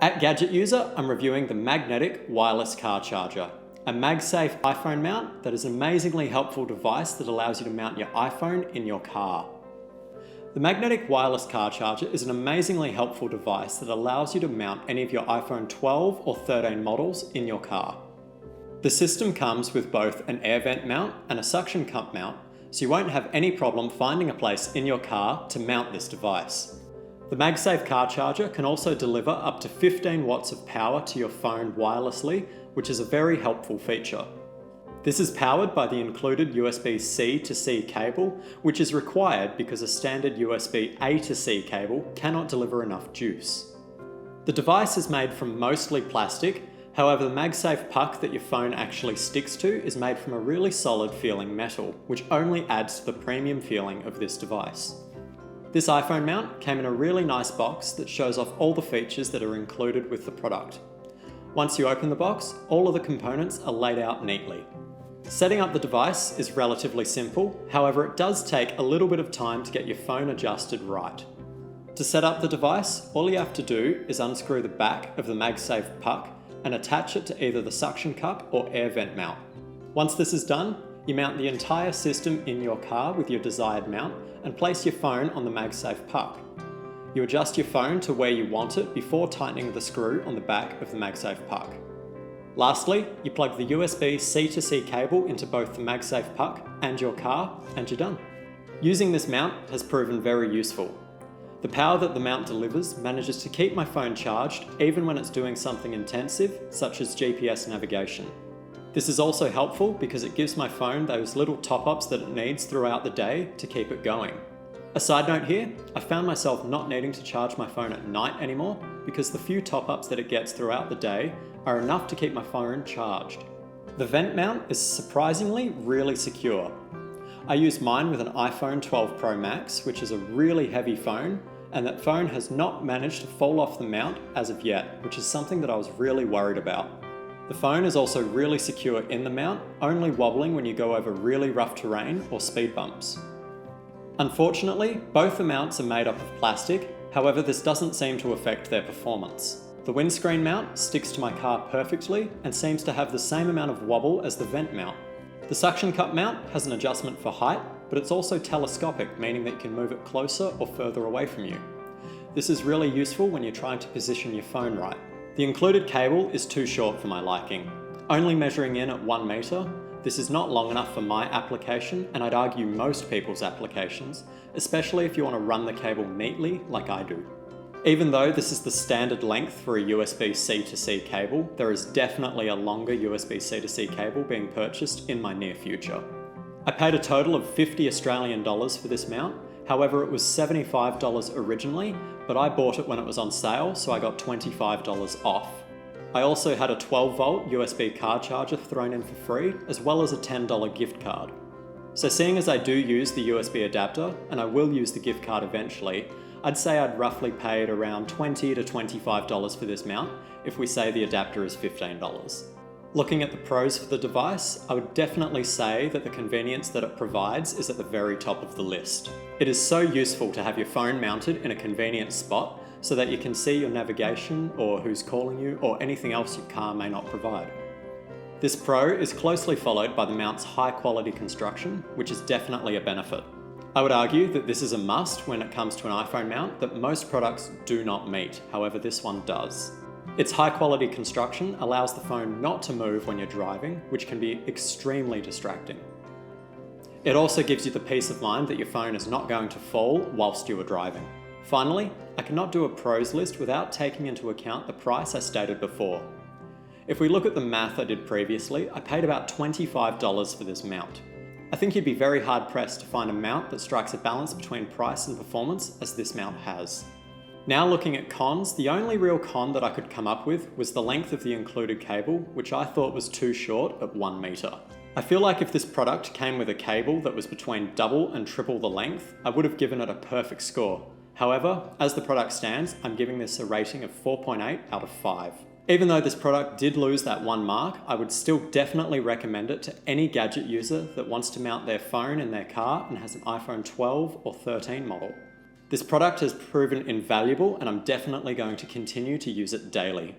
At Gadget User, I'm reviewing the magnetic wireless car charger, a MagSafe iPhone mount that is an amazingly helpful device that allows you to mount your iPhone in your car. The magnetic wireless car charger is an amazingly helpful device that allows you to mount any of your iPhone 12 or 13 models in your car. The system comes with both an air vent mount and a suction cup mount, so you won't have any problem finding a place in your car to mount this device. The MagSafe car charger can also deliver up to 15 watts of power to your phone wirelessly, which is a very helpful feature. This is powered by the included USB-C to C cable, which is required because a standard USB-A to C cable cannot deliver enough juice. The device is made from mostly plastic, however the MagSafe puck that your phone actually sticks to is made from a really solid feeling metal, which only adds to the premium feeling of this device. This iPhone mount came in a really nice box that shows off all the features that are included with the product. Once you open the box, all of the components are laid out neatly. Setting up the device is relatively simple, however it does take a little bit of time to get your phone adjusted right. To set up the device, all you have to do is unscrew the back of the MagSafe puck and attach it to either the suction cup or air vent mount. Once this is done, you mount the entire system in your car with your desired mount and place your phone on the MagSafe puck. You adjust your phone to where you want it before tightening the screw on the back of the MagSafe puck. Lastly, you plug the USB-C to C cable into both the MagSafe puck and your car, and you're done. Using this mount has proven very useful. The power that the mount delivers manages to keep my phone charged even when it's doing something intensive, such as GPS navigation. This is also helpful because it gives my phone those little top-ups that it needs throughout the day to keep it going. A side note here, I found myself not needing to charge my phone at night anymore because the few top-ups that it gets throughout the day are enough to keep my phone charged. The vent mount is surprisingly really secure. I use mine with an iPhone 12 Pro Max, which is a really heavy phone, and that phone has not managed to fall off the mount as of yet, which is something that I was really worried about. The phone is also really secure in the mount, only wobbling when you go over really rough terrain or speed bumps. Unfortunately, both the mounts are made up of plastic, however this doesn't seem to affect their performance. The windscreen mount sticks to my car perfectly and seems to have the same amount of wobble as the vent mount. The suction cup mount has an adjustment for height, but it's also telescopic, meaning that you can move it closer or further away from you. This is really useful when you're trying to position your phone right. The included cable is too short for my liking. Only measuring in at 1 metre, this is not long enough for my application, and I'd argue most people's applications, especially if you want to run the cable neatly like I do. Even though this is the standard length for a USB-C to C cable, there is definitely a longer USB-C to C cable being purchased in my near future. I paid a total of $50 Australian for this mount, however it was $75 originally, but I bought it when it was on sale, so I got $25 off. I also had a 12-volt USB car charger thrown in for free, as well as a $10 gift card. So seeing as I do use the USB adapter, and I will use the gift card eventually, I'd say I'd roughly paid around $20 to $25 for this mount, if we say the adapter is $15. Looking at the pros for the device, I would definitely say that the convenience that it provides is at the very top of the list. It is so useful to have your phone mounted in a convenient spot so that you can see your navigation or who's calling you or anything else your car may not provide. This pro is closely followed by the mount's high quality construction, which is definitely a benefit. I would argue that this is a must when it comes to an iPhone mount that most products do not meet, however this one does. Its high quality construction allows the phone not to move when you're driving, which can be extremely distracting. It also gives you the peace of mind that your phone is not going to fall whilst you are driving. Finally, I cannot do a pros list without taking into account the price I stated before. If we look at the math I did previously, I paid about $25 for this mount. I think you'd be very hard pressed to find a mount that strikes a balance between price and performance as this mount has. Now looking at cons, the only real con that I could come up with was the length of the included cable, which I thought was too short at 1 metre. I feel like if this product came with a cable that was between double and triple the length, I would have given it a perfect score. However, as the product stands, I'm giving this a rating of 4.8 out of 5. Even though this product did lose that 1 mark, I would still definitely recommend it to any Gadget user that wants to mount their phone in their car and has an iPhone 12 or 13 model. This product has proven invaluable and I'm definitely going to continue to use it daily.